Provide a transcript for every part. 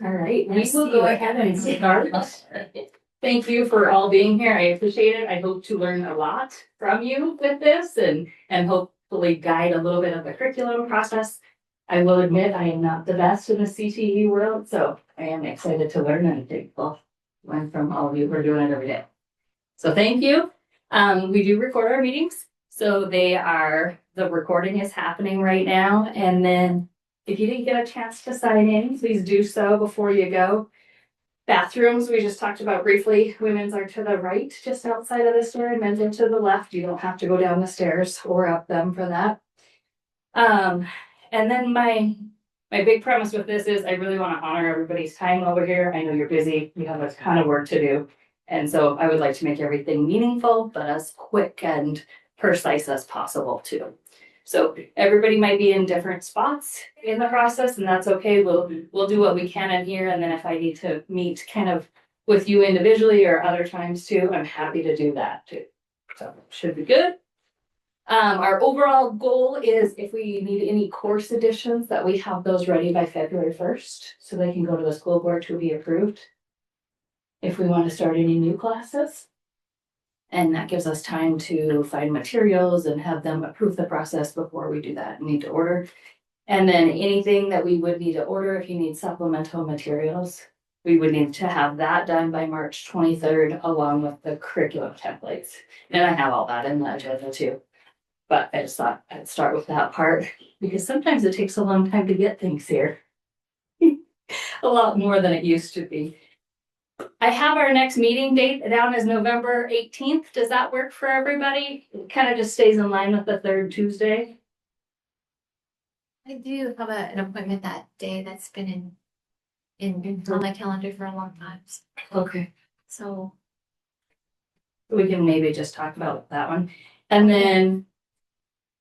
All right, we will go ahead and start. Thank you for all being here. I appreciate it. I hope to learn a lot from you with this and hopefully guide a little bit of the curriculum process. I will admit I am not the best in the CTE world, so I am excited to learn and thankful to learn from all of you who are doing it every day. So thank you. We do record our meetings, so the recording is happening right now, and then if you didn't get a chance to sign in, please do so before you go. Bathrooms, we just talked about briefly. Women's are to the right, just outside of this door, and men's are to the left. You don't have to go down the stairs or up them for that. And then my big premise with this is I really want to honor everybody's time over here. I know you're busy. You have a ton of work to do. And so I would like to make everything meaningful, but as quick and precise as possible too. So everybody might be in different spots in the process, and that's okay. We'll do what we can in here, and then if I need to meet kind of with you individually or other times too, I'm happy to do that too. So should be good. Our overall goal is if we need any course additions that we have those ready by February 1st, so they can go to the school board to be approved. If we want to start any new classes. And that gives us time to find materials and have them approve the process before we do that and need to order. And then anything that we would need to order, if you need supplemental materials, we would need to have that done by March 23rd, along with the curriculum templates. And I have all that in the agenda too. But I just thought I'd start with that part because sometimes it takes a long time to get things here. A lot more than it used to be. I have our next meeting date down as November 18th. Does that work for everybody? It kind of just stays in line with the third Tuesday. I do have an appointment that day that's been on my calendar for a long time. Okay. So we can maybe just talk about that one. And then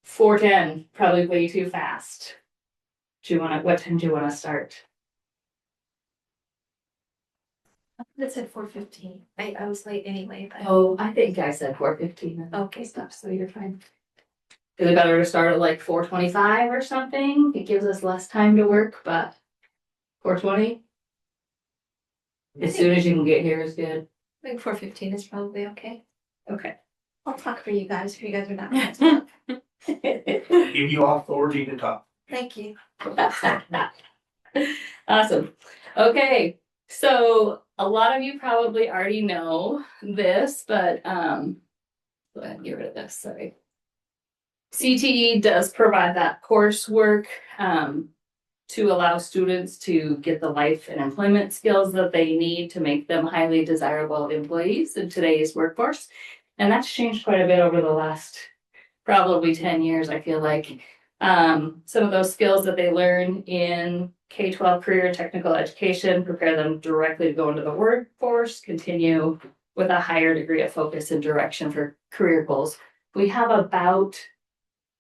4:10, probably way too fast. What time do you want to start? It said 4:15. I was late anyway. But... Oh, I think I said 4:15. Okay, stuff. So you're fine. Is it better to start at like 4:25 or something? It gives us less time to work, but 4:20. As soon as you can get here is good. I think 4:15 is probably okay. Okay. I'll talk for you guys if you guys are not going to talk. Give you authority to talk. Thank you. Awesome. Okay. So a lot of you probably already know this, but go ahead and get rid of this. Sorry. CTE does provide that coursework to allow students to get the life and employment skills that they need to make them highly desirable employees in today's workforce. And that's changed quite a bit over the last probably 10 years, I feel like. Some of those skills that they learn in K-12 career and technical education prepare them directly to go into the workforce, continue with a higher degree of focus and direction for career goals. We have about,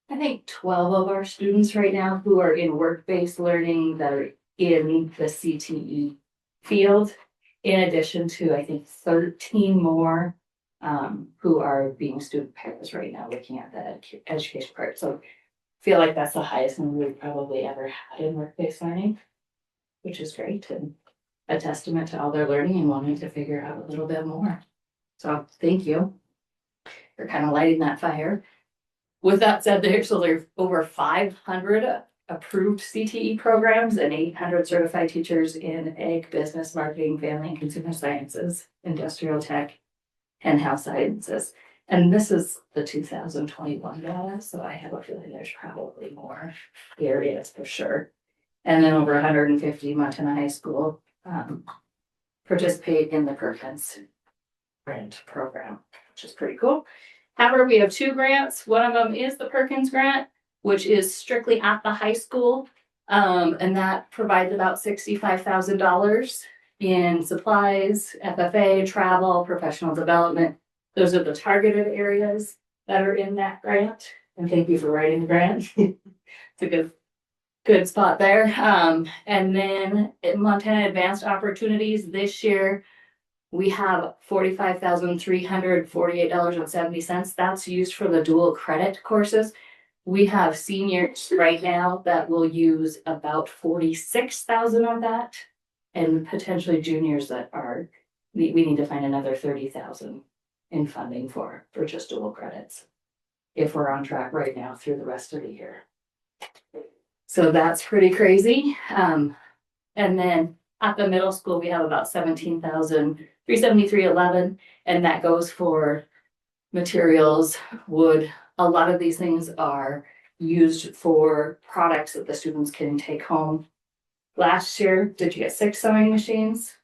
I think, 12 of our students right now who are in work-based learning that are in the CTE field, in addition to, I think, 13 more who are being student parents right now looking at the education part. So feel like that's the highest number we've probably ever had in work-based learning, which is great and a testament to all their learning and wanting to figure out a little bit more. So thank you for kind of lighting that fire. With that said, there's over 500 approved CTE programs and 800 certified teachers in ag, business, marketing, family and consumer sciences, industrial tech, and health sciences. And this is the 2021 data, so I have a feeling there's probably more areas for sure. And then over 150 Montana High School participate in the Perkins grant program, which is pretty cool. However, we have 2 grants. One of them is the Perkins grant, which is strictly at the high school, and that provides about $65,000 in supplies, FFA, travel, professional development. Those are the targeted areas that are in that grant. And thank you for writing the grant. It's a good spot there. And then in Montana Advanced Opportunities this year, we have $45,348.70. That's used for the dual credit courses. We have seniors right now that will use about $46,000 of that and potentially juniors that are, we need to find another 30,000 in funding for just dual credits. If we're on track right now through the rest of the year. So that's pretty crazy. And then at the middle school, we have about 17,373.11, and that goes for materials, wood. A lot of these things are used for products that the students can take home. Last year, did you get 6 sewing machines?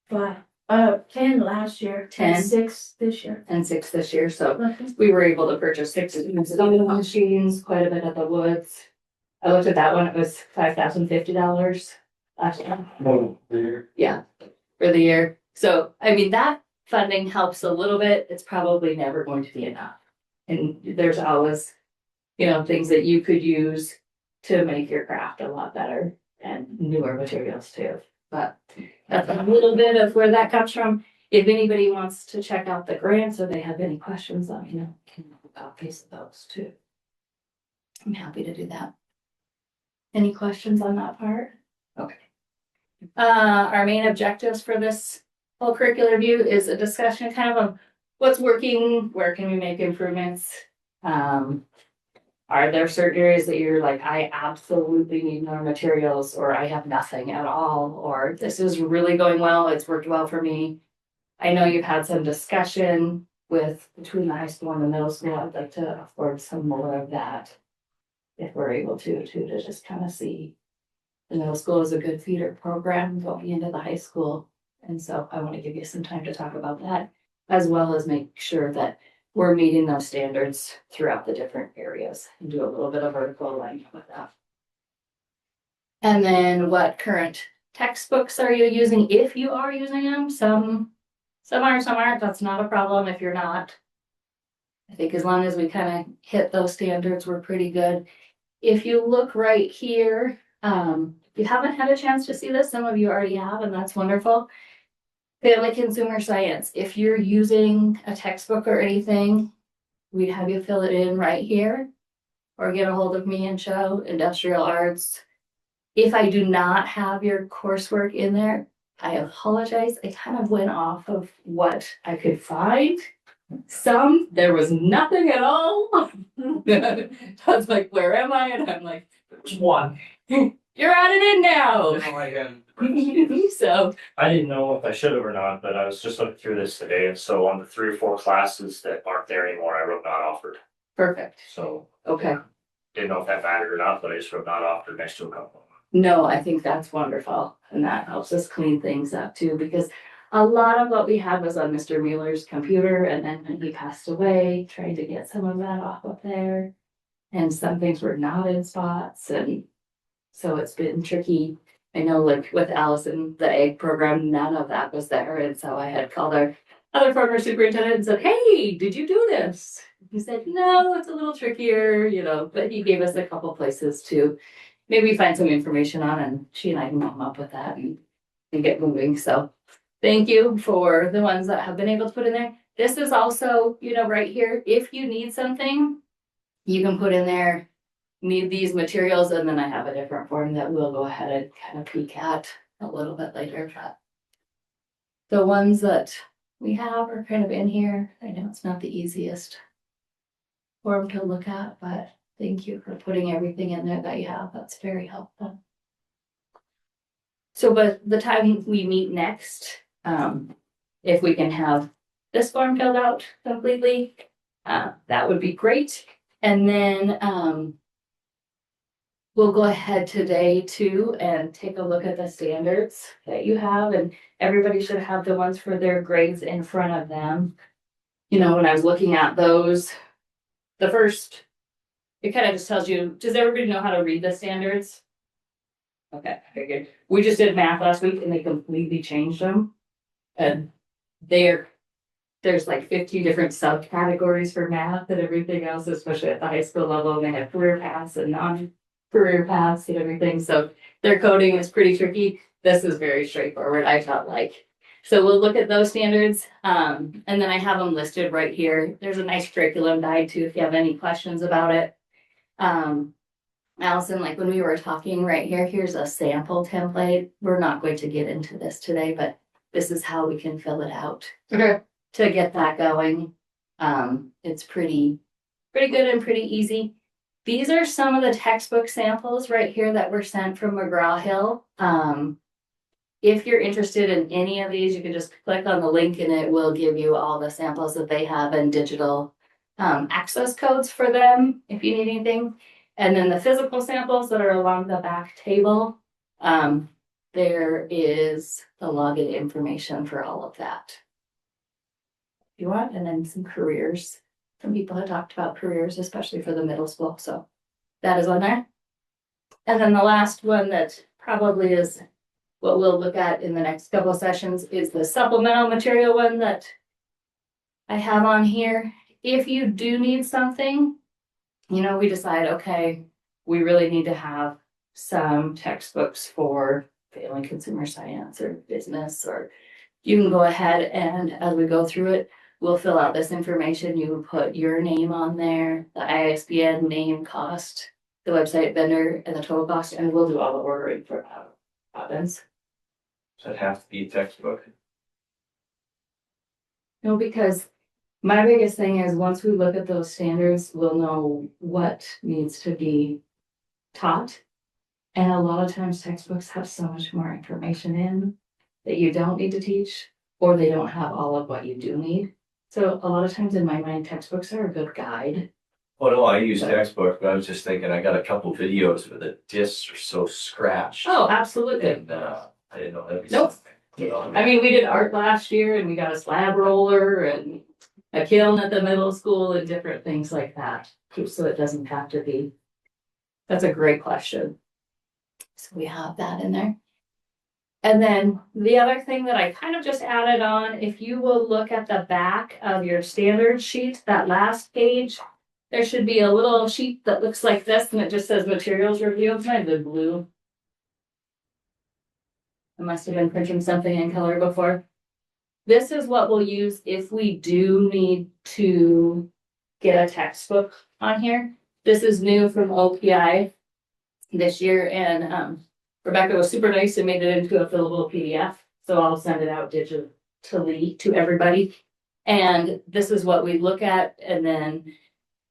10 last year. 10. And 6 this year. And 6 this year, so we were able to purchase 6 sewing machines, quite a bit at the Woods. I looked at that one, it was $5,050 last year. Yeah, for the year. So, I mean, that funding helps a little bit. It's probably never going to be enough. And there's always, things that you could use to make your craft a lot better and newer materials too. But that's a little bit of where that comes from. If anybody wants to check out the grants or they have any questions, let me know. Can copies of those too. I'm happy to do that. Any questions on that part? Okay. Our main objectives for this whole curricular review is a discussion kind of what's working, where can we make improvements? Are there certain areas that you're like, I absolutely need more materials, or I have nothing at all, or this is really going well, it's worked well for me. I know you've had some discussion between the high school and the middle school. I'd like to afford some more of that. If we're able to just kind of see the middle school is a good feeder program going into the high school. And so I want to give you some time to talk about that, as well as make sure that we're meeting those standards throughout the different areas and do a little bit of vertical alignment with that. And then what current textbooks are you using? If you are using them, some are, some aren't. That's not a problem if you're not. I think as long as we kind of hit those standards, we're pretty good. If you look right here, if you haven't had a chance to see this, some of you already have, and that's wonderful. Family Consumer Science. If you're using a textbook or anything, we'd have you fill it in right here, or get a hold of me and show Industrial Arts. If I do not have your coursework in there, I apologize. I kind of went off of what I could find. There was nothing at all. I was like, where am I? And I'm like, There's one. you're added in now. No, I haven't. So I didn't know if I should have or not, but I was just looking through this today, and so on the 3 or 4 classes that aren't there anymore, I wrote not offered. perfect. So Okay. didn't know if that mattered or not, but I just wrote not offered next to a couple. No, I think that's wonderful. And that helps us clean things up too, because a lot of what we had was on Mr. Mueller's computer, and then when he passed away, trying to get some of that off of there. And some things were not in spots, and so it's been tricky. I know, like with Allison, the egg program, none of that was there, and so I had called our other former superintendent and said, hey, did you do this? He said, no, it's a little trickier, but he gave us a couple places to maybe find some information on, and she and I can come up with that and get moving. So thank you for the ones that have been able to put in there. This is also, right here, if you need something, you can put in there, need these materials, and then I have a different form that we'll go ahead and kind of peek at a little bit later. But the ones that we have are kind of in here. I know it's not the easiest form to look at, but thank you for putting everything in there that you have. That's very helpful. So, but the time we meet next, if we can have this form filled out completely, that would be great. And then we'll go ahead today too and take a look at the standards that you have, and everybody should have the ones for their grades in front of them. When I was looking at those, the first, it kind of just tells you, does everybody know how to read the standards? Okay, very good. We just did math last week and they completely changed them. And there's like 50 different subcategories for math and everything else, especially at the high school level. And they have career paths and non-career paths and everything. So their coding is pretty tricky. This is very straightforward, I felt like. So we'll look at those standards. And then I have them listed right here. There's a nice curriculum guide too, if you have any questions about it. Allison, like when we were talking right here, here's a sample template. We're not going to get into this today, but this is how we can fill it out. Okay. To get that going. It's pretty good and pretty easy. These are some of the textbook samples right here that were sent from McGraw-Hill. If you're interested in any of these, you can just click on the link and it will give you all the samples that they have and digital access codes for them if you need anything. And then the physical samples that are along the back table, there is the login information for all of that. If you want, and then some careers. Some people have talked about careers, especially for the middle school, so that is on there. And then the last one that probably is what we'll look at in the next couple of sessions is the supplemental material one that I have on here. If you do need something, you know, we decide, okay, we really need to have some textbooks for failing consumer science or business, or you can go ahead and as we go through it, we'll fill out this information. You put your name on there, the ISBN, name, cost, the website, vendor, and the total cost, and we'll do all the ordering for Providence. Does it have to be a textbook? No, because my biggest thing is once we look at those standards, we'll know what needs to be taught. And a lot of times textbooks have so much more information in that you don't need to teach, or they don't have all of what you do need. So a lot of times in my mind, textbooks are a good guide. Oh, no, I use textbooks, but I was just thinking, I got a couple videos where the discs are so scratched. Oh, absolutely. And, I didn't know that'd be Nope. something. You know, I mean, we did art last year and we got a slab roller and a kiln at the middle school and different things like that. So it doesn't have to be. That's a great question. So we have that in there. And then the other thing that I kind of just added on, if you will look at the back of your standard sheet, that last page, there should be a little sheet that looks like this and it just says materials review. It's kind of blue. I must have been printing something in color before. This is what we'll use if we do need to get a textbook on here. This is new from OPI this year, and Rebecca was super nice and made it into a fillable PDF. So I'll send it out digitally to everybody. And this is what we look at, and then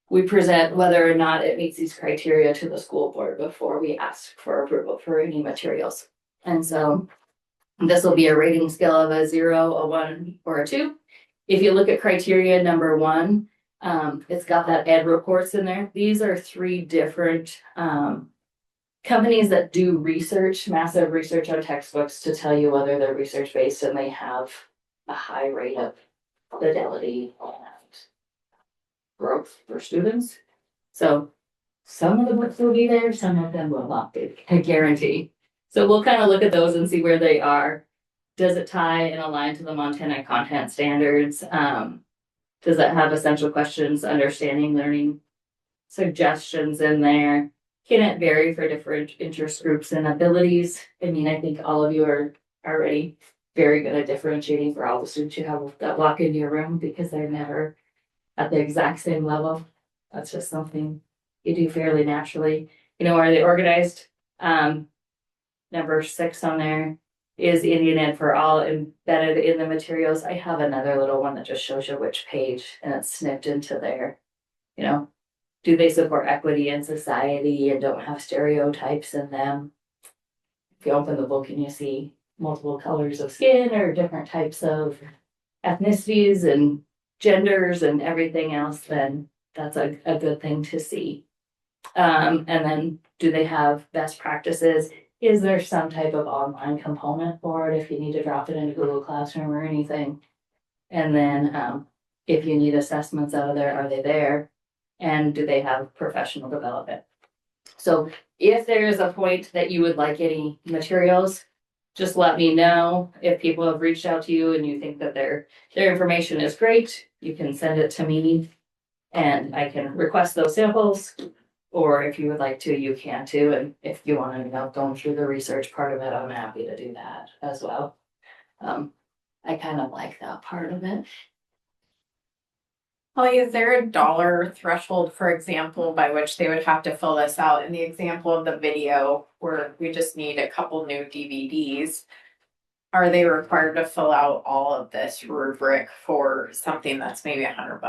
we present whether or not it meets these criteria to the school board before we ask for approval for any materials. And so this will be a rating scale of a 0, a 1, or a 2. If you look at criteria number 1, it's got that ed reports in there. These are 3 different companies that do research, massive research on textbooks to tell you whether they're research based and they have a high rate of fidelity and growth for students. So some of the books will be there, some of them will not be, I guarantee. So we'll kind of look at those and see where they are. Does it tie and align to the Montana content standards? Does that have essential questions, understanding, learning suggestions in there? Can it vary for different interest groups and abilities? I mean, I think all of you are already very good at differentiating for all the students you have that walk into your room because they're never at the exact same level. That's just something you do fairly naturally. You know, are they organized? Number 6 on there is Indian Ed for All embedded in the materials. I have another little one that just shows you which page and it's snipped into there. You know, do they support equity in society and don't have stereotypes in them? If you open the book and you see multiple colors of skin or different types of ethnicities and genders and everything else, then that's a good thing to see. And then do they have best practices? Is there some type of online component for it if you need to drop it into Google Classroom or anything? And then if you need assessments out of there, are they there? And do they have professional development? So if there is a point that you would like any materials, just let me know. If people have reached out to you and you think that their information is great, you can send it to me and I can request those samples. Or if you would like to, you can too. And if you want to end up going through the research part of it, I'm happy to do that as well. I kind of like that part of it. Holly, is there a dollar threshold, for example, by which they would have to fill this out? In the example of the video where we just need a couple new DVDs, are they required to fill out all of this rubric for something that's maybe $100?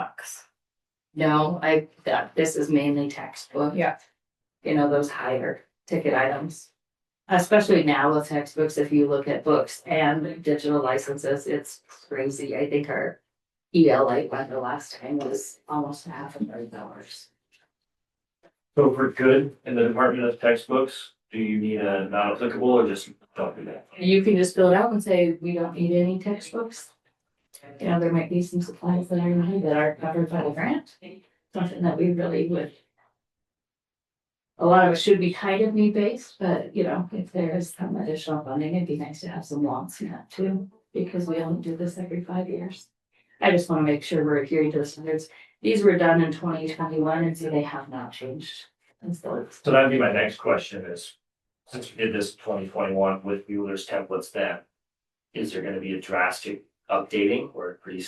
No, this is mainly textbook. Yeah. You know, those higher ticket items. Especially now with textbooks, if you look at books and digital licenses, it's crazy. I think our ELA one the last time was almost $500,000. So if we're good in the Department of Textbooks, do you need a not applicable or just don't do that? You can just fill it out and say, we don't need any textbooks. You know, there might be some supplies that are needed that are covered by the grant, something that we really would. A lot of it should be kind of need-based, but you know, if there is some additional funding, it'd be nice to have some wants in that too, because we only do this every 5 years. I just want to make sure we're adhering to the standards. These were done in 2021, and so they have not changed. And so it's, So that'd be my next question is, since we did this 2021 with Mueller's templates then, is there gonna be a drastic updating or pretty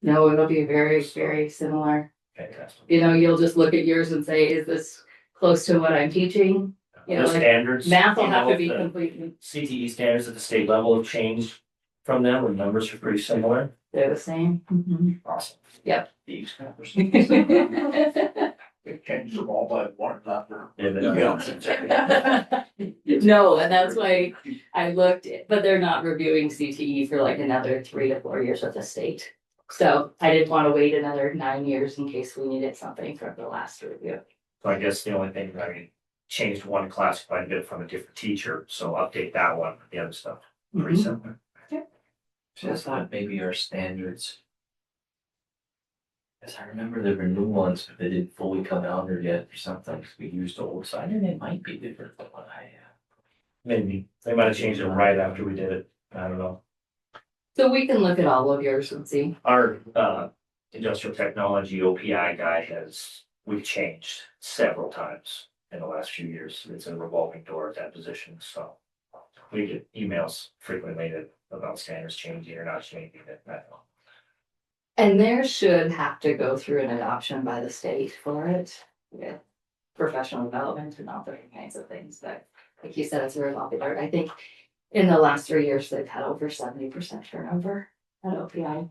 no, it'll be very, very similar. fantastic? You know, you'll just look at yours and say, is this close to what I'm teaching? You know, The like standards. math will you have know, to be the completely, CTE standards at the state level have changed from them, or numbers are pretty similar. they're the same. Mhm. Awesome. Yep. These numbers. It changed them all by one number. No, and that's why I looked, but they're not reviewing CTE for like another 3 to 4 years with the state. So I didn't want to wait another 9 years in case we needed something from the last review. So I guess the only thing, changed one class quite a bit from a different teacher, so update that one, the other stuff, pretty Mhm. similar. So I thought maybe our standards. As I remember there were new ones, but they didn't fully come out there yet or something, because we used the old side, and it might be different than what I have. Maybe, they might have changed it right after we did it, I don't know. So we can look at all of yours and see. Our industrial technology OPI guy we've changed several times in the last few years. It's a revolving door at that position, so we get emails frequently about standards changing or not changing it. And there should have to go through an adoption by the state for it, with professional development and all different kinds of things, but like you said, it's very popular. I think in the last 3 years, they've had over 70% turnover at OPI.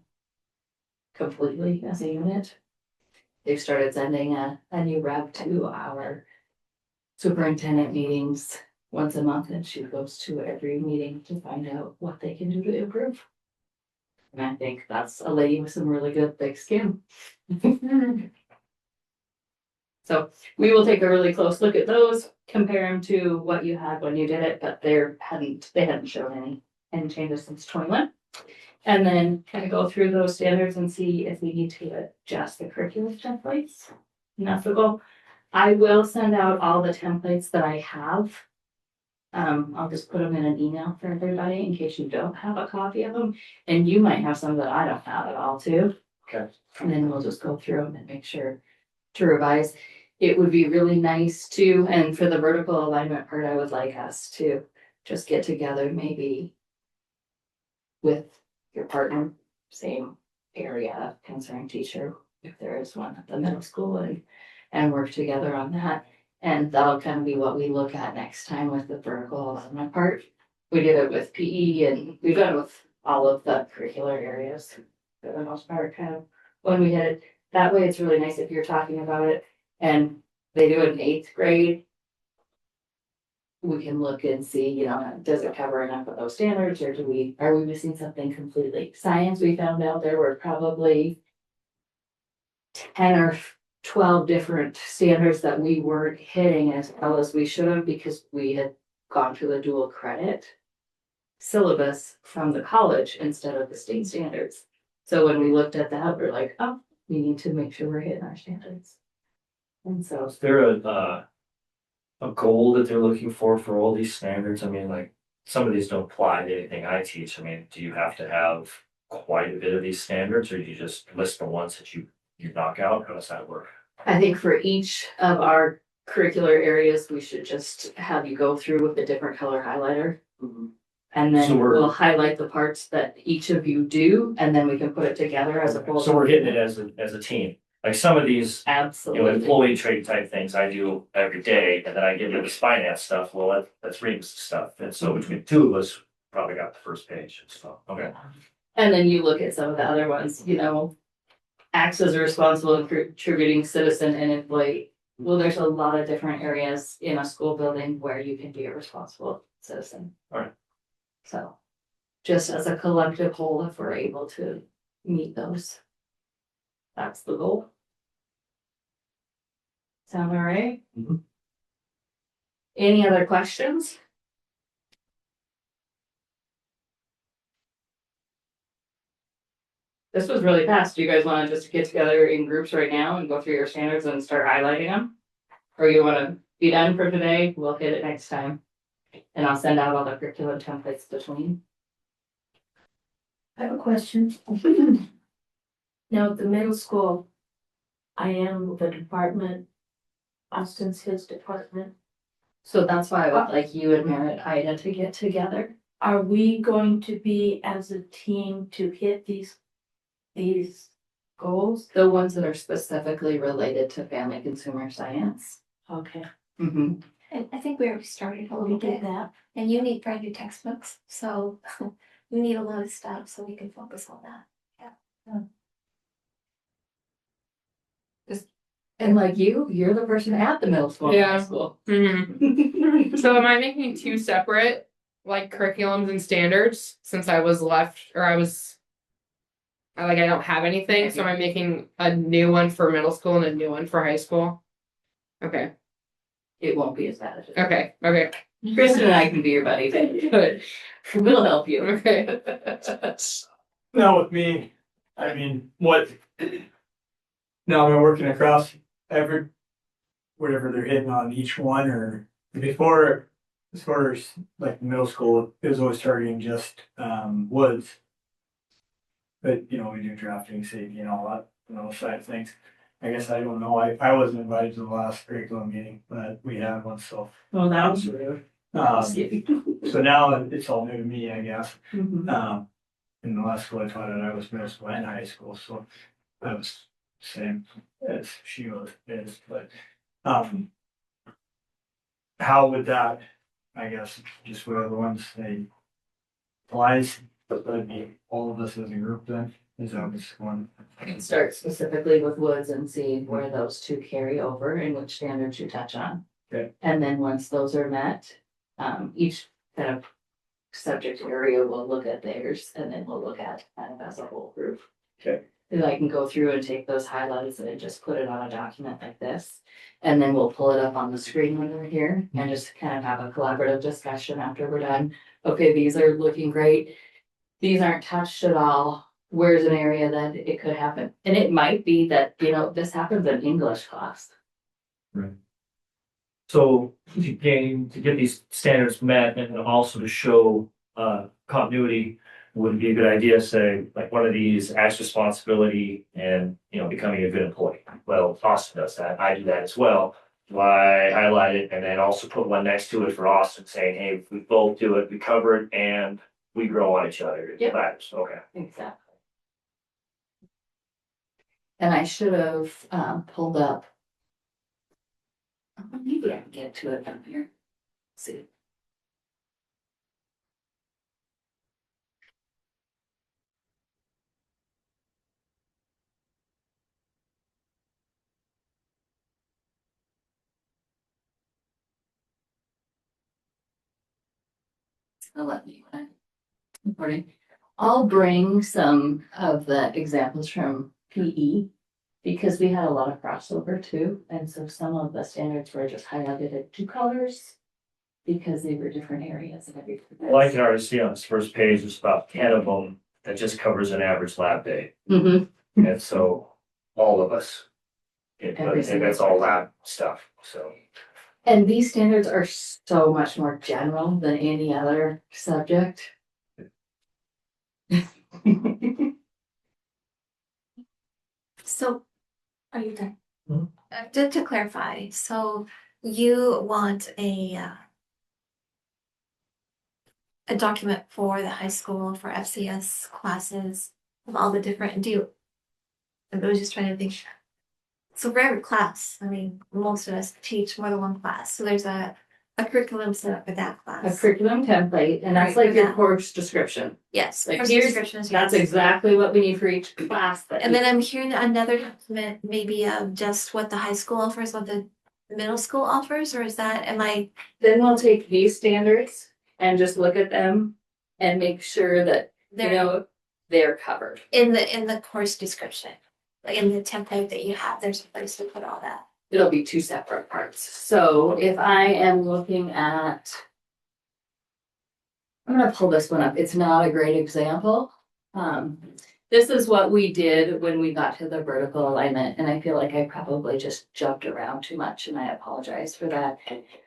Completely as a unit. They've started sending a new rep to our superintendent meetings once a month, and she goes to every meeting to find out what they can do to improve. And I think that's a lady with some really good thick skin. So we will take a really close look at those, compare them to what you had when you did it, but they hadn't shown any changes since 21. And then kind of go through those standards and see if we need to adjust the curriculum templates. And that's the goal. I will send out all the templates that I have. I'll just put them in an email for everybody in case you don't have a copy of them. And you might have some that I don't have at all too. Okay. And then we'll just go through them and make sure to revise. It would be really nice to, and for the vertical alignment part, I would like us to just get together maybe with your partner, same area, concerned teacher, if there is one at the middle school, and work together on that. And that'll kind of be what we look at next time with the vertical alignment part. We did it with PE and we've done it with all of the curricular areas for the most part, kind of when we hit it. That way it's really nice if you're talking about it and they do it in 8th grade. We can look and see, you know, does it cover enough of those standards, or are we missing something completely? Science, we found out there were probably 10 or 12 different standards that we weren't hitting as well as we should have, because we had gone to the dual credit syllabus from the college instead of the state standards. So when we looked at that, we're like, oh, we need to make sure we're hitting our standards. And so Is there a goal that they're looking for all these standards? I mean, like, some of these don't apply to anything I teach. I mean, do you have to have quite a bit of these standards, or do you just list the ones that you knock out? How does that work? I think for each of our curricular areas, we should just have you go through with a different color highlighter. And then So we're- we'll highlight the parts that each of you do, and then we can put it together as a whole. So we're hitting it as a team. Like some of these, Absolutely. employee trade type things I do every day, and then I get into this finance stuff, well, that's Reem's stuff, and so between two of us, probably got the first page, so, okay. And then you look at some of the other ones, acts as a responsible and contributing citizen and employee. Well, there's a lot of different areas in a school building where you can be a responsible citizen. Alright. So, just as a collective whole, if we're able to meet those. That's the goal. Sound all right? Mhm. Any other questions? This was really fast. Do you guys want to just get together in groups right now and go through your standards and start highlighting them? Or you want to be done for today? We'll hit it next time. And I'll send out all the curriculum templates between. I have a question. Now, at the middle school, I am the department, Austin's his department. So that's why I would like you and Merritt Ida to get together. Are we going to be as a team to hit these goals? The ones that are specifically related to family consumer science. Okay, Mm-hmm. And I think we already started a we little did bit, that. and you need brand new textbooks, so we need a lot of stuff so we can focus on that. And like you're the person at the middle school and high Yeah. school. Mhm. So am I making two separate like curriculums and standards since I was left or I don't have anything, so am I making a new one for middle school and a new one for high school? Okay. It won't be as bad as it. Okay. Okay. Kristen and I can be your buddy. Good. We'll help you. Okay. Now with me, I mean, now am I working across whatever they're hitting on each one, or before, as far as like middle school, it was always targeting just, woods. But, we do drafting, safety and all that, those side of things. I guess I don't know, I wasn't invited to the last curriculum meeting, but we had one, so. Well, that was rude. So now it's all new to me, I guess. Mhm. In the last school I taught at, I was middle school and high school, so I was same as she is, but, how would that, I guess, just whatever ones they applies, but that'd be all of us as a group then, is that what's one? I can start specifically with woods and see where those two carry over and which standards you touch on. Okay. And then once those are met, each kind of subject area will look at theirs and then we'll look at kind of as a whole group. Okay. And I can go through and take those highlights and just put it on a document like this. And then we'll pull it up on the screen when we're here and just kind of have a collaborative discussion after we're done. Okay, these are looking great. These aren't touched at all. Where's an area that it could happen? And it might be that, this happens in English class. So to get these standards met and also to show continuity, would it be a good idea, say, like one of these acts responsibility and, becoming a good employee? Well, Austin does that, I do that as well. Why highlight it and then also put one next to it for Austin saying, hey, we both do it, we cover it and we grow on each other. It Yep. matters, okay. Exactly. And I should have pulled up. Maybe I can get to it from here. Let's see. I'll let me when I'm recording. I'll bring some of the examples from PE because we had a lot of crossover too. And so some of the standards were just highlighted in two colors because they were different areas of everything. Well, I can already see on this first page, there's about 10 of them that just covers an average lab day. Mm-hmm. And so all of us, Every and that's all lab stuff, so. And these standards are so much more general than any other subject. So, are you done? Mhm. Just to clarify, so you want a a document for the high school for FCS classes of all the different, I was just trying to think. So for every class, I mean, most of us teach more than one class, so there's a curriculum set up for that A class. curriculum template, and that's Right, like your yeah. course description. Yes, Like, course here's- descriptions, That's yes. exactly what we need for each class. And then I'm hearing another document, maybe of just what the high school offers, what the middle school offers, or is that, am I? Then we'll take these standards and just look at them and make sure that, they're covered. In the course description, like in the template that you have, there's a place to put all that. It'll be two separate parts. So if I am looking at, I'm gonna pull this one up. It's not a great example. This is what we did when we got to the vertical alignment, and I feel like I probably just jumped around too much, and I apologize for that.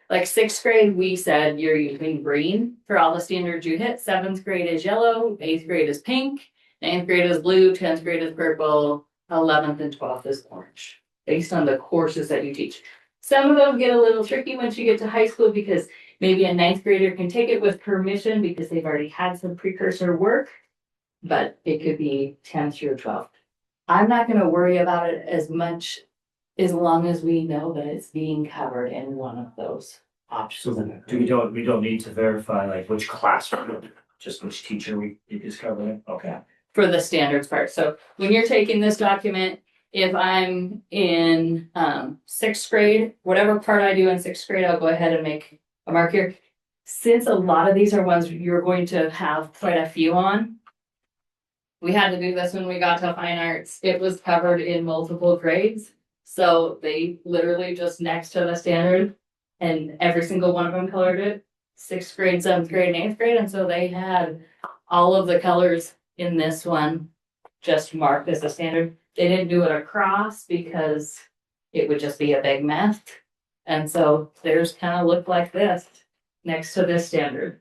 Like 6th grade, we said you're using green for all the standards you hit. 7th grade is yellow, 8th grade is pink, 9th grade is blue, 10th grade is purple, 11th and 12th is orange, based on the courses that you teach. Some of them get a little tricky once you get to high school because maybe a 9th grader can take it with permission because they've already had some precursor work, but it could be 10th through 12th. I'm not gonna worry about it as much as long as we know that it's being covered in one of those options. So we don't need to verify like which classroom, just which teacher we is covering, okay. For the standards part. So when you're taking this document, if I'm in 6th grade, whatever part I do in 6th grade, I'll go ahead and make a mark here. Since a lot of these are ones you're going to have quite a few on, we had to do this when we got to fine arts. It was covered in multiple grades. So they literally just next to the standard and every single one of them colored it. 6th grade, 7th grade, and 8th grade. And so they had all of the colors in this one just marked as a standard. They didn't do it across because it would just be a big mess. And so theirs kind of looked like this next to this standard.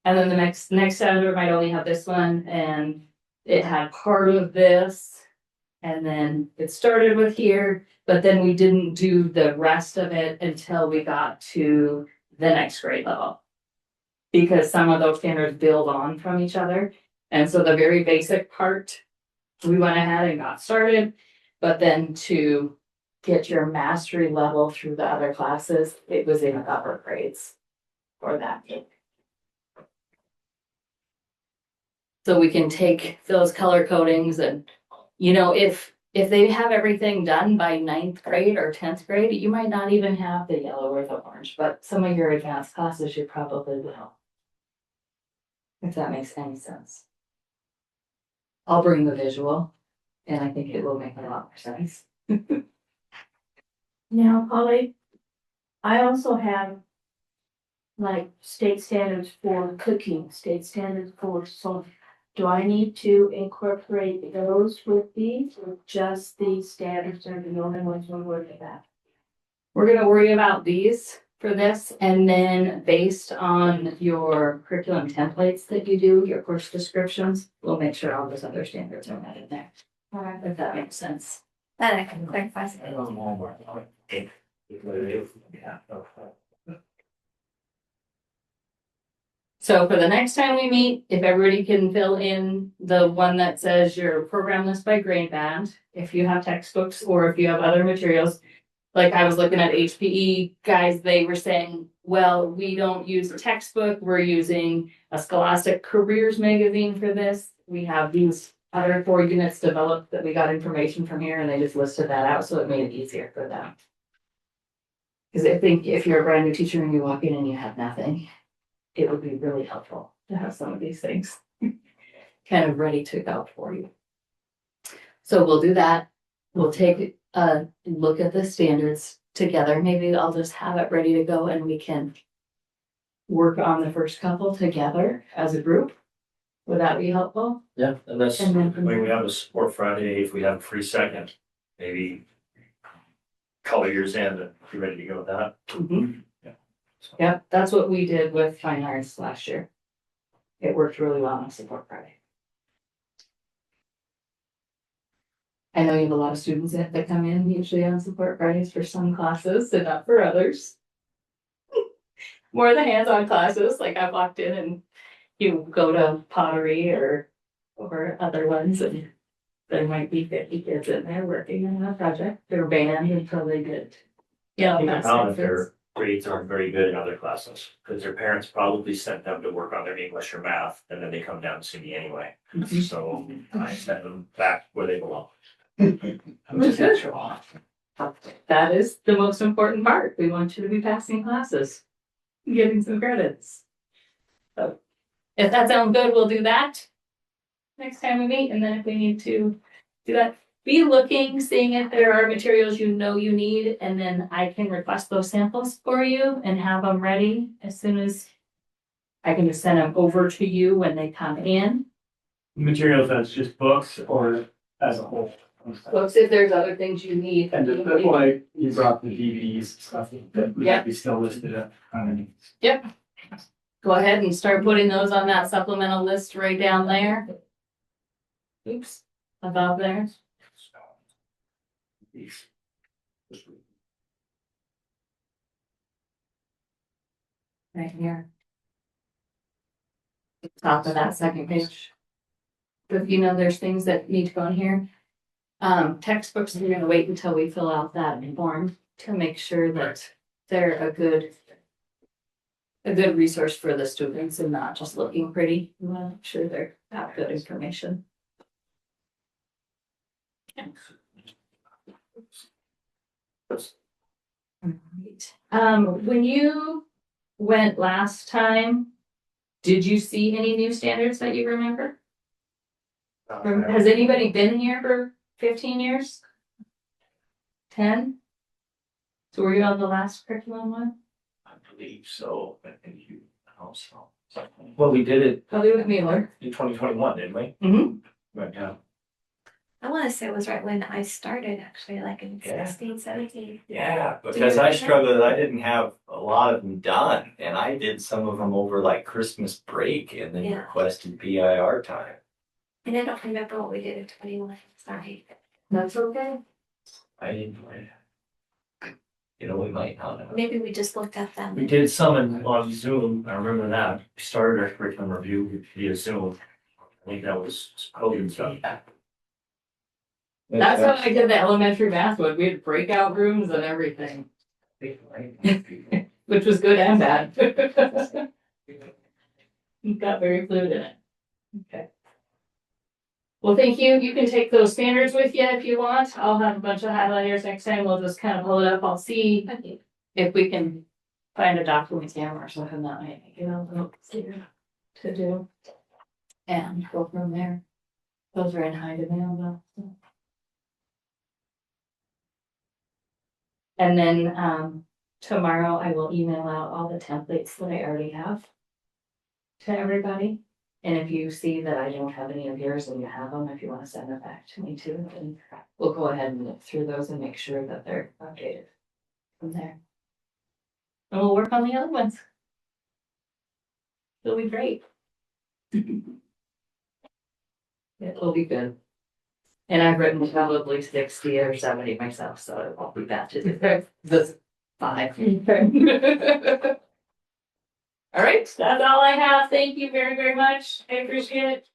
And then the next standard might only have this one, and it had part of this. And then it started with here, but then we didn't do the rest of it until we got to the next grade level. Because some of those standards build on from each other. And so the very basic part, we went ahead and got started, but then to get your mastery level through the other classes, it was in upper grades for that. So we can take those color codings and, if they have everything done by 9th grade or 10th grade, you might not even have the yellow or the orange, but some of your advanced classes you probably will. If that makes any sense. I'll bring the visual, and I think it will make a lot more sense. Now, Polly, I also have like state standards for cooking, state standards for salt. Do I need to incorporate those with these or just these standards are the only ones we're worried about? We're gonna worry about these for this, and then based on your curriculum templates that you do, your course descriptions, we'll make sure all those other standards are met in there. Alright, If that makes sense. that I can clarify. So for the next time we meet, if everybody can fill in the one that says your program list by grade band, if you have textbooks or if you have other materials. Like I was looking at HPE guys, they were saying, well, we don't use a textbook, we're using a Scholastic Careers magazine for this. We have these other 4 units developed that we got information from here, and they just listed that out, so it made it easier for them. Because I think if you're a brand new teacher and you walk in and you have nothing, it would be really helpful to have some of these things kind of ready to go for you. So we'll do that. We'll take a look at the standards together. Maybe I'll just have it ready to go and we can work on the first couple together as a group. Would that be helpful? Yeah, and that's, And then from when we there- have a support Friday, if we have a free second, maybe color yours in and be ready to go with that. Mhm. Yeah. So- Yep, that's what we did with Fine Arts last year. It worked really well on Support Friday. I know you have a lot of students that come in usually on Support Fridays for some classes and not for others. more of the hands-on classes, like I walked in and you go to pottery or other ones and there might be 50 kids in there working on a project, their band until they get. I think I found that their grades aren't very good in other classes, because their parents probably sent them to work on their English or math, and then they come down to see me anyway. So I send them back where they belong. I'm just not sure. That is the most important part. We want you to be passing classes, getting some credits. So if that sounds good, we'll do that next time we meet. And then if we need to do that, be looking, seeing if there are materials you know you need, and then I can request those samples for you and have them ready as soon as I can just send them over to you when they come in. Materials, that's just books or as a whole. Books, if there's other things you need. And that's why you brought the DVDs and stuff that would Yep. be still listed up underneath. Yep. Go ahead and start putting those on that supplemental list right down there. Oops, above there. Right here. Top of that second page. If you know there's things that need to go in here. Textbooks, we're gonna wait until we fill out that form to make sure that they're a good resource for the students and not just looking pretty. We wanna make sure they're got good information. When you went last time, did you see any new standards that you remember? Has anybody been here for 15 years? 10? So were you on the last curriculum one? I believe so, I think you also. Well, we did it Probably with me, Laura. in 2021, didn't we? Mhm. Right, yeah. I wanna say it was right when I started, actually, like in Yeah. 16, 17. Yeah, because I struggled, I didn't have a lot of them done, and I did some of them over like Christmas break and then Yeah. requested PIR time. And I don't remember what we did in 21, sorry. That's okay. I didn't. You know, we might not have. Maybe we just looked at them. We did some on Zoom, I remember that. We started our curriculum review via Zoom. I think that was COVID stuff. That's how I did the elementary math one. We had breakout rooms and everything, which was good and bad. It got very fluid in it. Okay. Well, thank you. You can take those standards with you if you want. I'll have a bunch of highlighters next time. We'll just kind of pull it up. I'll see Okay. if we can find a document camera or something that might make it a little easier to do. And go from there. Those are in high demand though. So. And then tomorrow I will email out all the templates that I already have to everybody. And if you see that I don't have any of yours and you have them, if you want to send them back to me too, then we'll go ahead and look through those and make sure that they're updated from there. And we'll work on the other ones. It'll be great. It will be good. And I've written probably 60 or 70 myself, so it won't be bad to do the 5. All right, that's all I have. Thank you very, very much. I appreciate it.